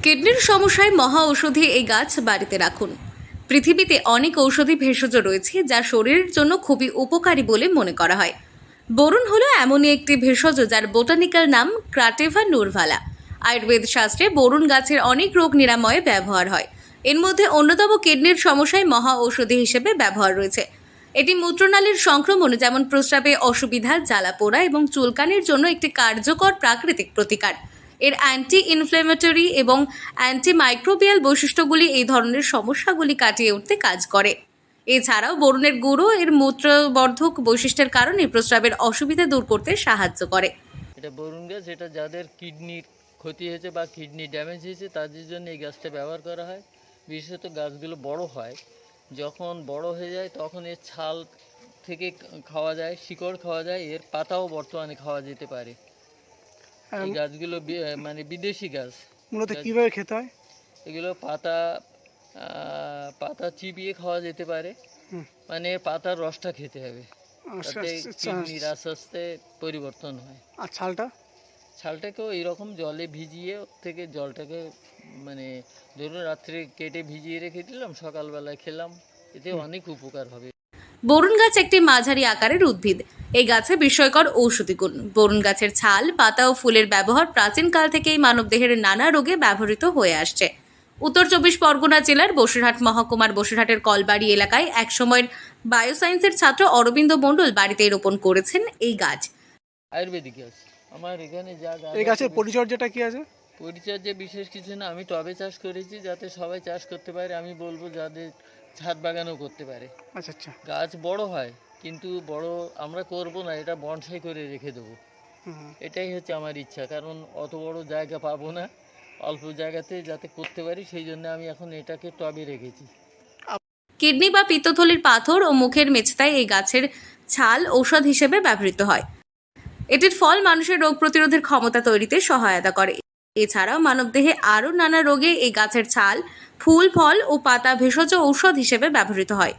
কিডনির সমস্যায় মহা ঔষধি এই গাছ বাড়িতে রাখুন। পৃথিবীতে অনেক ঔষধি ভেষজ রয়েছে যা শরীরের জন্য খুবই উপকারী বলে মনে করা হয়। বরুণ হলো এমনই একটি ভেষজ যার বোটানিক্যাল নাম ক্রাটেভা নুরভালা। আয়ুর্বেদ শাস্ত্রে বরুণ গাছের অনেক রোগ নিরাময়ে ব্যবহার হয়। এর মধ্যে অন্যতম কিডনির সমস্যায় মহা ঔষধি হিসেবে ব্যবহার রয়েছে। এটি মূত্রনালীর সংক্রমণ যেমন প্রস্রাবে অসুবিধা, জ্বালাপোড়া এবং চুলকানির জন্য একটি কার্যকর প্রাকৃতিক প্রতিকার। এর অ্যান্টি ইনফ্লেমেটরি এবং অ্যান্টিমাইক্রোবিয়াল বৈশিষ্ট্যগুলি এই ধরনের সমস্যাগুলি কাটিয়ে উঠতে কাজ করে। এছাড়াও বরুণের গুঁড়ো এর মূত্রবর্ধক বৈশিষ্ট্যের কারণে প্রস্রাবের অসুবিধা দূর করতে সাহায্য করে। এটা বরুণ গাছ, এটা যাদের কিডনির ক্ষতি হয়েছে বা কিডনি ড্যামেজ হয়েছে তাদের জন্য এই গাছটা ব্যবহার করা হয়। বিশেষত গাছগুলো বড় হয়, যখন বড় হয়ে যায় তখন এর ছাল থেকে খাওয়া যায়, শিকড় খাওয়া যায়, এর পাতাও বর্তমানে খাওয়া যেতে পারে। এই গাছগুলো মানে বিদেশি গাছ। মূলত কিভাবে খেতে হয়? এগুলো পাতা চিবিয়ে খাওয়া যেতে পারে, মানে পাতার রসটা খেতে হবে, তাতে কিডনির আস্তে আস্তে পরিবর্তন হয়। আর ছালটাকেও এইরকম জলে ভিজিয়ে থেকে জলটাকে মানে ধরুন রাত্রে কেটে ভিজিয়ে রেখে দিলাম, সকালবেলায় খেলাম, এতে অনেক উপকার হবে। বরুণ গাছ একটি মাঝারি আকারের উদ্ভিদ। এই গাছে বিস্ময়কর ঔষধি গুণ। বরুণ গাছের ছাল, পাতা ও ফুলের ব্যবহার প্রাচীনকাল থেকেই মানবদেহের নানা রোগে ব্যবহৃত হয়ে আসছে। উত্তর 24 পরগনা জেলার বসিরহাট মহকুমার বসিরহাটের কলবাড়ি এলাকায় একসময়ের বায়োসায়েন্সের ছাত্র অরবিন্দ মণ্ডল বাড়িতে রোপণ করেছেন এই গাছ। আয়ুর্বেদিক গাছ আমার এখানে যা গাছ। এই গাছের পরিচর্যাটা কি আছে? পরিচর্যা বিশেষ কিছু না, আমি টবে চাষ করেছি যাতে সবাই চাষ করতে পারে। আমি বলবো যাদের ছাদ বাগানও করতে পারে। আচ্ছা আচ্ছা। গাছ বড় হয় কিন্তু বড় আমরা করব না, এটা বনসাই করে রেখে দেবো, এটাই হচ্ছে আমার ইচ্ছা। কারণ অত বড় জায়গা পাবো না, অল্প জায়গাতে যাতে করতে পারি, সেই জন্য আমি এখন এটাকে টবে রেখেছি। কিডনি বা পিত্তথলির পাথর ও মুখের মেছতায় এই গাছের ছাল ঔষধ হিসেবে ব্যবহৃত হয়। এটির ফল মানুষের রোগ প্রতিরোধের ক্ষমতা তৈরিতে সহায়তা করে। এছাড়াও মানবদেহে আরও নানা রোগে এই গাছের ছাল, ফুল, ফল ও পাতা ভেষজ ঔষধ হিসেবে ব্যবহৃত হয়।